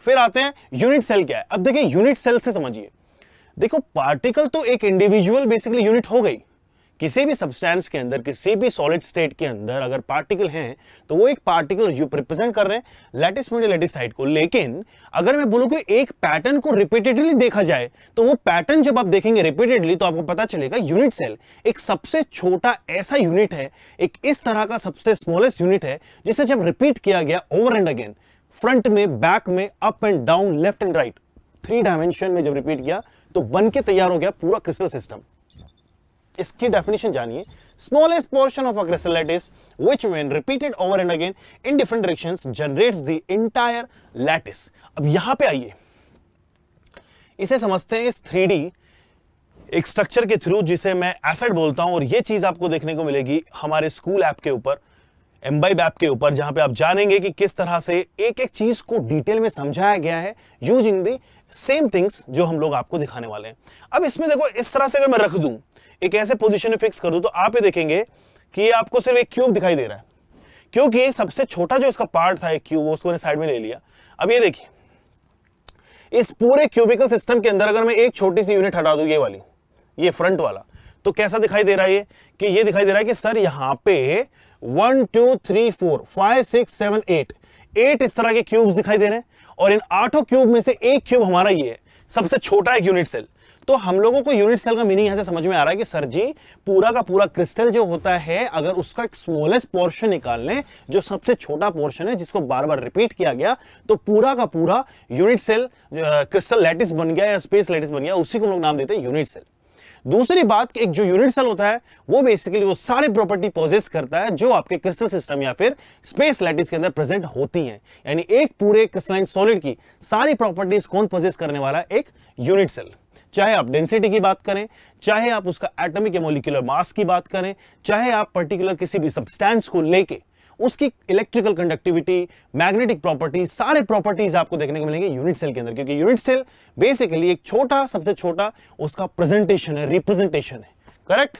फिर आते हैं यूनिट सेल क्या है। अब देखिए यूनिट सेल से समझिए, देखो पार्टिकल तो एक इंडिविजुअल बेसिकली यूनिट हो गई। किसी भी सब्सटेंस के अंदर, किसी भी सॉलिड स्टेट के अंदर अगर पार्टिकल हैं तो वो एक पार्टिकल रिप्रेजेंट कर रहे हैं लैटिस मीडियल लैटिस साइड को। लेकिन अगर मैं बोलूं कि एक पैटर्न को रिपीटेडली देखा जाए तो वो पैटर्न जब आप देखेंगे रिपीटेडली तो आपको पता चलेगा यूनिट सेल एक सबसे छोटा ऐसा यूनिट है, एक इस तरह का सबसे स्मॉलेस्ट यूनिट है जिसे जब रिपीट किया गया ओवर एंड अगेन, फ्रंट में, बैक में, up and down, left and right, 3 dimension में जब रिपीट किया तो बन के तैयार हो गया पूरा क्रिस्टल सिस्टम। इसकी डेफिनेशन जानिए, smallest portion of a crystal lattice which when repeated over and again in different directions generates the entire lattice. अब यहां पे आइए, इसे समझते हैं इस 3D एक स्ट्रक्चर के थ्रू जिसे मैं एसिड बोलता हूं। और यह चीज आपको देखने को मिलेगी हमारे स्कूल ऐप के ऊपर, एम्बाइब ऐप के ऊपर, जहां पे आप जानेंगे कि किस तरह से एक एक चीज को डिटेल में समझाया गया है यूजिंग द सेम थिंग्स जो हम लोग आपको दिखाने वाले हैं। अब इसमें देखो इस तरह से अगर मैं रख दूं, एक ऐसे पोजीशन में फिक्स कर दूं, तो आप ये देखेंगे कि ये आपको सिर्फ एक क्यूब दिखाई दे रहा है, क्योंकि सबसे छोटा जो इसका पार्ट था एक क्यूब, वो उसको मैंने साइड में ले लिया। अब ये देखिए, इस पूरे क्यूबिकल सिस्टम के अंदर अगर मैं एक छोटी सी यूनिट हटा दूं, ये वाली, ये फ्रंट वाला, तो कैसा दिखाई दे रहा है कि ये दिखाई दे रहा है कि सर यहां पे 1 2 3 4 5 6 7 8 इस तरह के क्यूब्स दिखाई दे रहे हैं। और इन 8 क्यूब में से एक क्यूब हमारा ये है, सबसे छोटा एक यूनिट सेल। तो हम लोगों को यूनिट सेल का मीनिंग यहां से समझ में आ रहा है कि सर जी पूरा का पूरा क्रिस्टल जो होता है, अगर उसका एक स्मॉलेस्ट पोर्शन निकाल लें, जो सबसे छोटा पोर्शन है जिसको बार बार रिपीट किया गया, तो पूरा का पूरा यूनिट सेल क्रिस्टल लैटिस बन गया या स्पेस लैटिस बन गया। उसी को हम लोग नाम देते हैं यूनिट सेल। दूसरी बात कि एक जो यूनिट सेल होता है वो बेसिकली वो सारे प्रॉपर्टी पोजेस करता है जो आपके क्रिस्टल सिस्टम या फिर स्पेस लैटिस के अंदर प्रेजेंट होती हैं। यानी एक पूरे क्रिस्टलाइन सॉलिड की सारी प्रॉपर्टीज कौन पोजेस करने वाला है? एक यूनिट सेल। चाहे आप डेंसिटी की बात करें, चाहे आप उसका एटॉमिक या मॉलिक्यूलर मास की बात करें, चाहे आप पर्टिकुलर किसी भी सब्सटेंस को लेके उसकी इलेक्ट्रिकल कंडक्टिविटी, मैग्नेटिक प्रॉपर्टीज, सारे प्रॉपर्टीज आपको देखने को मिलेंगे यूनिट सेल के अंदर। क्योंकि यूनिट सेल बेसिकली एक छोटा, सबसे छोटा उसका प्रेजेंटेशन है, रिप्रेजेंटेशन है। Correct?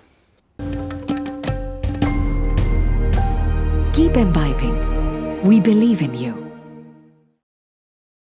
Keep imbibing. We believe in you.